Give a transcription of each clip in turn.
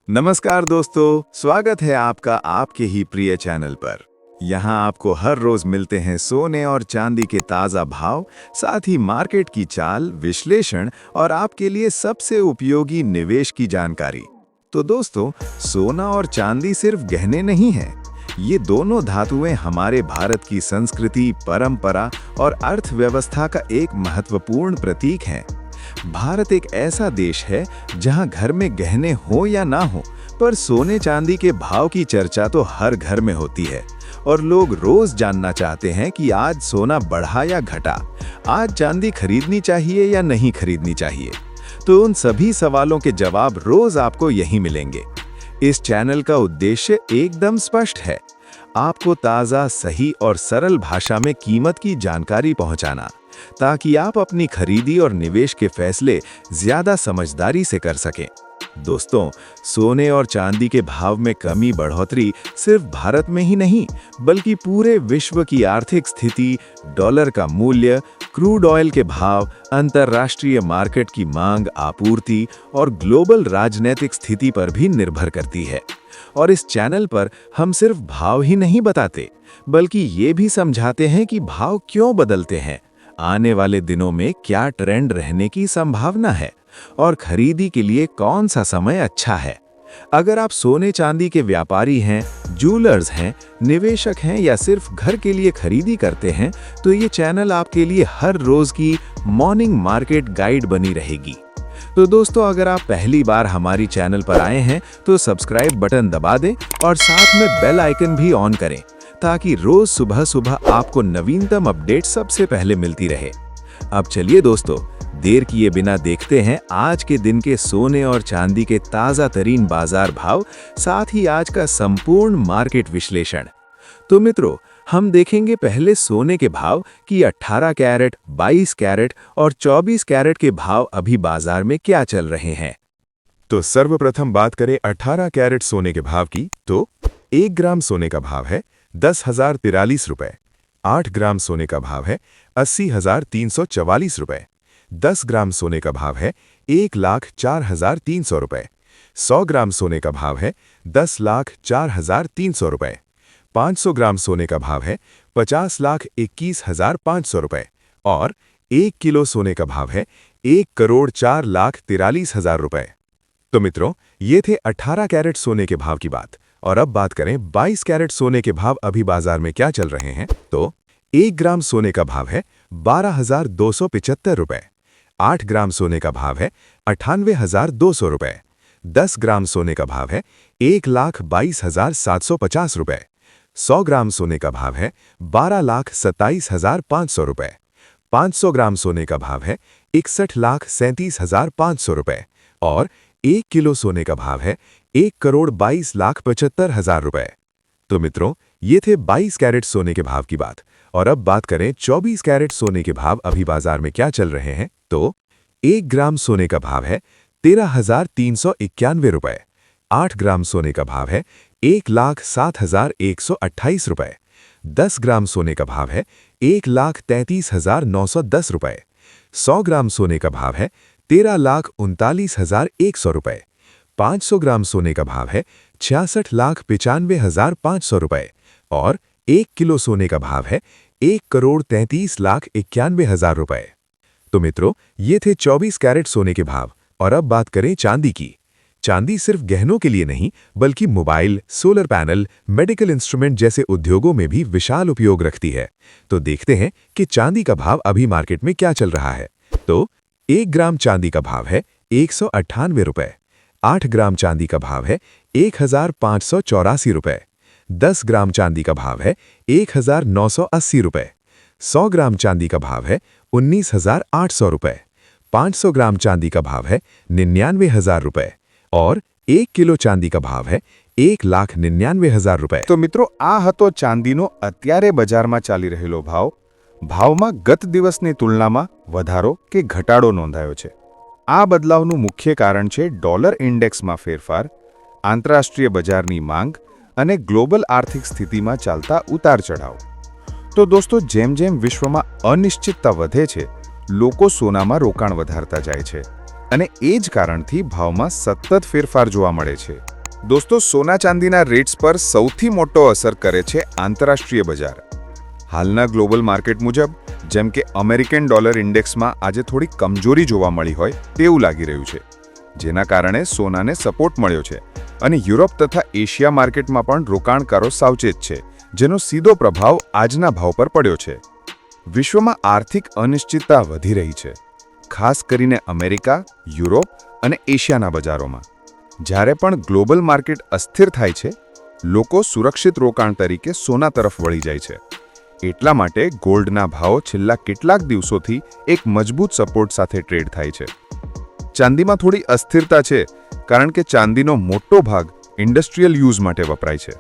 नमस्कार दोस्तों, स्वागत है आपका आपके ही प्रिय चैनल पर। यहाँ आपको हर रोज मिलते हैं सोने और चांदी के ताज़ा भाव, साथ ही मार्केट की चाल, विश्लेषण और आपके लिए सबसे उपयोगी निवेश की जानकारी। तो दोस्तों, सोना और चांदी सिर्फ गहने नहीं हैं। ये दोनों धातुएं हमारे भारत की संस्कृति, परंपरा और अर्थव्यवस्था का एक महत्वपूर्ण प्रतीक हैं। भारत एक ऐसा देश है जहां घर में गहने हो या ना हो, पर सोने चांदी के भाव की चर्चा तो हर घर में होती है और लोग रोज जानना चाहते हैं कि आज सोना बढ़ा या घटा, आज चांदी खरीदनी चाहिए या नहीं खरीदनी चाहिए। तो उन सभी सवालों के जवाब रोज आपको यहीं मिलेंगे। इस चैनल का उद्देश्य एकदम स्पष्ट है, आपको ताज़ा, सही और सरल भाषा में कीमत की जानकारी पहुंचाना, ताकि आप अपनी खरीदी और निवेश के फैसले ज्यादा समझदारी से कर सकें। दोस्तों, सोने और चांदी के भाव में कमी बढ़ोतरी सिर्फ भारत में ही नहीं, बल्कि पूरे विश्व की आर्थिक स्थिति, डॉलर का मूल्य, क्रूड ऑयल के भाव, अंतर्राष्ट्रीय मार्केट की मांग, आपूर्ति और ग्लोबल राजनीतिक स्थिति पर भी निर्भर करती है। और इस चैनल पर हम सिर्फ भाव ही नहीं बताते, बल्कि ये भी समझाते हैं कि भाव क्यों बदलते हैं, आने वाले दिनों में क्या ट्रेंड रहने की संभावना है और खरीदी के लिए कौन सा समय अच्छा है। अगर आप सोने चांदी के व्यापारी हैं, जूलर्स हैं, निवेशक हैं या सिर्फ घर के लिए खरीदी करते हैं, तो ये चैनल आपके लिए हर रोज की मॉर्निंग मार्केट गाइड बनी रहेगी। तो दोस्तों, अगर आप पहली बार हमारी चैनल पर आए हैं तो सब्सक्राइब बटन दबा दें और साथ में बेल आइकन भी ऑन करें, ताकि रोज सुबह सुबह आपको नवीनतम अपडेट सबसे पहले मिलती रहे। अब चलिए दोस्तों, देर किए बिना देखते हैं आज के दिन के सोने और चांदी के ताज़ा तरीन बाजार भाव, साथ ही आज का संपूर्ण मार्केट विश्लेषण। तो मित्रों, हम देखेंगे पहले सोने के भाव कि 18 कैरेट, 22 कैरेट और 24 कैरेट के भाव अभी बाजार में क्या चल रहे हैं। तो सर्वप्रथम बात करें 18 कैरेट सोने के भाव की, तो 1 ग्राम सोने का भाव है 10,043 रुपए। 8 ग्राम सोने का भाव है 80,344 रुपए। 10 ग्राम सोने का भाव है 1,04,300 रुपए। 100 ग्राम सोने का भाव है 10,04,300 रुपए। 500 ग्राम सोने का भाव है 50,21,500 रुपए और 1 किलो सोने का भाव है 1,04,43,000 रुपए। तो मित्रों, ये थे 18 कैरेट सोने के भाव की बात। और अब बात करें 22 कैरेट सोने के भाव अभी बाजार में क्या चल रहे हैं। तो 1 ग्राम सोने का भाव है 12,275 रुपए। 8 ग्राम सोने का भाव है 98,200 रुपए। 10 ग्राम सोने का भाव है 1,22,750 रुपए। 100 ग्राम सोने का भाव है 12,27,500 रुपए। 500 ग्राम सोने का भाव है 61,37,500 रुपए और 1 किलो सोने का भाव है 1,22,75,000 रुपए। तो मित्रों, ये थे 22 कैरेट सोने के भाव की बात। और अब बात करें 24 कैरेट सोने के भाव अभी बाजार में क्या चल रहे हैं। तो 1 ग्राम सोने का भाव है 13,391 रुपए। 8 ग्राम सोने का भाव है 1,07,128 रुपए। 10 ग्राम सोने का भाव है 1,33,910 रुपए। 100 ग्राम सोने का भाव है 13,39,100 रुपए। 500 ग्राम सोने का भाव है 66,95,500 रुपए और 1 किलो सोने का भाव है 1,33,91,000 रुपए। तो मित्रों, ये थे 24 कैरेट सोने के भाव। और अब बात करें चांदी की। चांदी सिर्फ गहनों के लिए नहीं, बल्कि mobile, solar panel, medical instrument जैसे उद्योगों में भी विशाल उपयोग रखती है। तो देखते हैं कि चांदी का भाव अभी मार्केट में क्या चल रहा है। तो 1 ग्राम चांदी का भाव है 198 रुपए। 8 ग्राम चांदी का भाव है 1,584 रुपए। 10 ग्राम चांदी का भाव है 1,980 रुपए। 100 ग्राम चांदी का भाव है 19,800 रुपए। 500 ग्राम चांदी का भाव है 99,000 रुपए और 1 કિલો ચાંદી का ભાવ है 1,99,000 રૂપિયા। તો મિત્રો, આ હતો ચાંદીનો અત્યારે બજારમાં ચાલી રહેલો ભાવ। ભાવમાં ગત દિવસની તુલનામાં વધારો કે ઘટાડો નોંધાયો છે। આ બદલાવનું મુખ્ય કારણ છે ડોલર ઇન્ડેક્સમાં ફેરફાર, આંતરરાષ્ટ્રીય બજારની માંગ અને ગ્લોબલ આર્થિક સ્થિતિમાં ચાલતા ઉતાર ચઢાવ। તો દોસ્તો, જેમ જેમ વિશ્વમાં અનિશ્ચિતતા વધે છે, લોકો સોનામાં રોકાણ વધારતા જાય છે અને એ જ કારણથી ભાવમાં સતત ફેરફાર જોવા મળે છે। દોસ્તો, સોના ચાંદીના રેટ્સ પર સૌથી મોટો અસર કરે છે આંતરરાષ્ટ્રીય બજાર. હાલના ગ્લોબલ માર્કેટ મુજબ જેમ કે અમેરિકન ડોલર ઇન્ડેક્સમાં આજે થોડી કમજોરી જોવા મળી હોય તેવું લાગી રહ્યું છે, જેના કારણે સોનાને સપોર્ટ મળ્યો છે અને યુરોપ તથા એશિયા માર્કેટમાં પણ રોકાણકારો સાવચેત છે, જેનો સીધો પ્રભાવ આજના ભાવ પર પડ્યો છે. વિશ્વમાં આર્થિક અનિશ્ચિતતા વધી રહી છે, ખાસ કરીને અમેરિકા, યુરોપ અને એશિયાના બજારોમાં. જ્યારે પણ ગ્લોબલ માર્કેટ અસ્થિર થાય છે, લોકો સુરક્ષિત રોકાણ તરીકે સોના તરફ વળી જાય છે. એટલા માટે ગોલ્ડના ભાવ છેલ્લા કેટલાક દિવસોથી એક મજબૂત સપોર્ટ સાથે ટ્રેડ થાય છે. ચાંદીમાં થોડી અસ્થિરતા છે, કારણ કે ચાંદીનો મોટો ભાગ ઇન્ડસ્ટ્રીયલ યુઝ માટે વપરાય છે,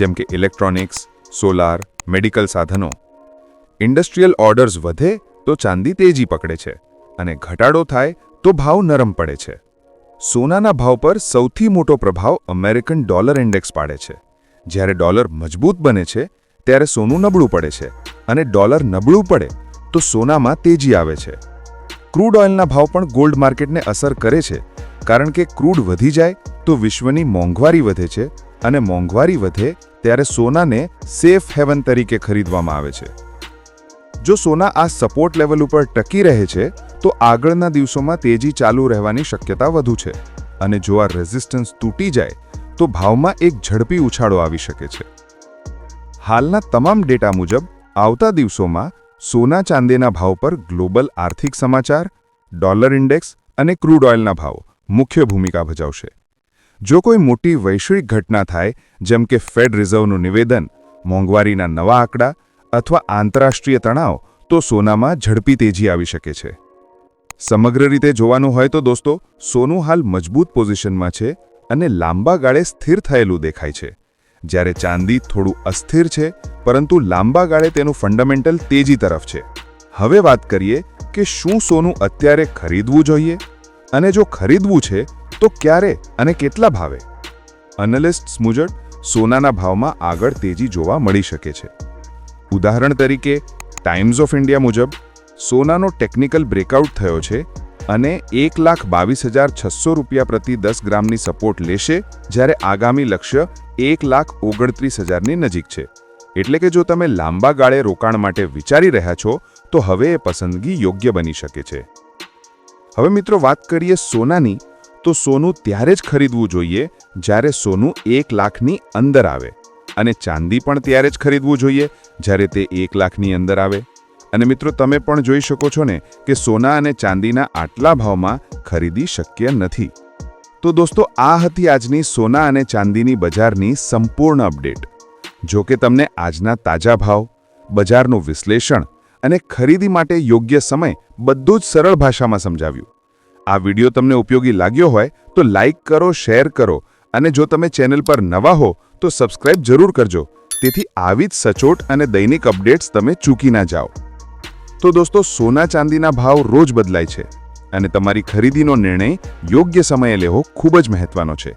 જેમ કે ઇલેક્ટ્રોનિક્સ, સોલાર, મેડિકલ સાધનો. ઇન્ડસ્ટ્રીયલ ઓર્ડર્સ વધે તો ચાંદી તેજી પકડે છે અને ઘટાડો થાય તો ભાવ નરમ પડે છે. સોનાના ભાવ પર સૌથી મોટો પ્રભાવ અમેરિકન ડોલર ઇન્ડેક્સ પાડે છે. જ્યારે ડોલર મજબૂત બને છે ત્યારે સોનું નબળું પડે છે અને ડોલર નબળું પડે તો સોનામાં તેજી આવે છે. ક્રૂડ ઓઇલના ભાવ પણ ગોલ્ડ માર્કેટને અસર કરે છે, કારણ કે ક્રૂડ વધી જાય તો વિશ્વની મોંઘવારી વધે છે અને મોંઘવારી વધે ત્યારે સોનાને સેફ હેવન તરીકે ખરીદવામાં આવે છે. જો સોના આ સપોર્ટ લેવલ ઉપર ટકી રહે છે તો આગળના દિવસોમાં તેજી ચાલુ રહેવાની શક્યતા વધુ છે અને જો આ રેઝિસ્ટન્સ તૂટી જાય તો ભાવમાં એક ઝડપી ઉછાળો આવી શકે છે. હાલના તમામ ડેટા મુજબ આવતા દિવસોમાં સોના ચાંદીના ભાવ પર ગ્લોબલ આર્થિક સમાચાર, ડોલર ઇન્ડેક્સ અને ક્રૂડ ઓઇલના ભાવ મુખ્ય ભૂમિકા ભજવશે. જો કોઈ મોટી વૈશ્વિક ઘટના થાય, જેમ કે ફેડ રિઝર્વનું નિવેદન, મોંઘવારીના નવા આંકડા અથવા આંતરરાષ્ટ્રીય તણાવ, તો સોનામાં ઝડપી તેજી આવી શકે છે. સમગ્ર રીતે જોવાનું હોય તો દોસ્તો, સોનું હાલ મજબૂત પોઝિશનમાં છે અને લાંબા ગાળે સ્થિર થયેલું દેખાય છે, જ્યારે ચાંદી થોડું અસ્થિર છે, પરંતુ લાંબા ગાળે તેનું ફંડામેન્ટલ તેજી તરફ છે. હવે વાત કરીએ કે શું સોનું અત્યારે ખરીદવું જોઈએ અને જો ખરીદવું છે તો ક્યારે અને કેટલા ભાવે. એનાલિસ્ટ્સ મુજબ સોનાના ભાવમાં આગળ તેજી જોવા મળી શકે છે. ઉદાહરણ તરીકે ટાઈમ્સ ઓફ ઇન્ડિયા મુજબ સોનાનો ટેકનિકલ બ્રેકઆઉટ થયો છે અને 1,22,600 રૂપિયા પ્રતિ 10 ગ્રામની સપોર્ટ લેશે, જ્યારે આગામી લક્ષ્ય 1,29,000ની નજીક છે. એટલે કે જો તમે લાંબા ગાળે રોકાણ માટે વિચારી રહ્યા છો તો હવે એ પસંદગી યોગ્ય બની શકે છે. હવે મિત્રો વાત કરીએ સોનાની, તો સોનું ત્યારે જ ખરીદવું જોઈએ જ્યારે સોનું 1 લાખની અંદર આવે, અને ચાંદી પણ ત્યારે જ ખરીદવું જોઈએ જ્યારે તે 1 લાખની અંદર આવે. અને મિત્રો, તમે પણ જોઈ શકો છો ને કે સોના અને ચાંદીના આટલા ભાવમાં ખરીદી શક્ય નથી. તો દોસ્તો, આ હતી આજની સોના અને ચાંદીની બજારની સંપૂર્ણ અપડેટ. જો કે તમને આજના તાજા ભાવ, બજારનું વિશ્લેષણ અને ખરીદી માટે યોગ્ય સમય બધું જ સરળ ભાષામાં સમજાવ્યું. આ વિડીયો તમને ઉપયોગી લાગ્યો હોય તો લાઇક કરો, શેર કરો અને જો તમે ચેનલ પર નવા હો તો સબસ્ક્રાઇબ જરૂર કરજો, તેથી આવી જ સચોટ અને દૈનિક અપડેટ્સ તમે ચૂકી ના જાઓ. તો દોસ્તો, સોના ચાંદીના ભાવ રોજ બદલાય છે અને તમારી ખરીદીનો નિર્ણય યોગ્ય સમયે લેવો ખૂબ જ મહત્વનો છે.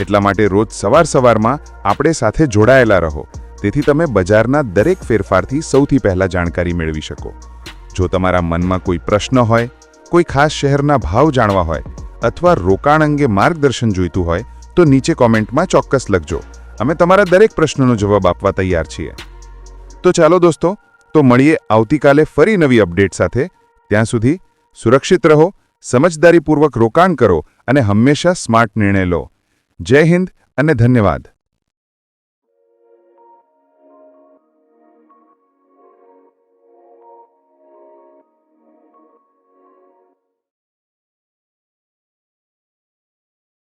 એટલા માટે રોજ સવારમાં આપણે સાથે જોડાયેલા રહો, તેથી તમે બજારના દરેક ફેરફારથી સૌથી પહેલા જાણકારી મેળવી શકો. જો તમારા મનમાં કોઈ પ્રશ્ન હોય, કોઈ ખાસ શહેરના ભાવ જાણવા હોય અથવા રોકાણ અંગે માર્ગદર્શન જોઈતું હોય તો નીચે કોમેન્ટમાં ચોક્કસ લખજો. અમે તમારા દરેક પ્રશ્નનો જવાબ આપવા તૈયાર છીએ. તો ચાલો દોસ્તો, તો મળીએ આવતીકાલે ફરી નવી અપડેટ સાથે. ત્યાં સુધી સુરક્ષિત રહો, સમજદારીપૂર્વક રોકાણ કરો અને હંમેશા સ્માર્ટ નિર્ણય લો. જય હિન્દ અને ધન્યવાદ.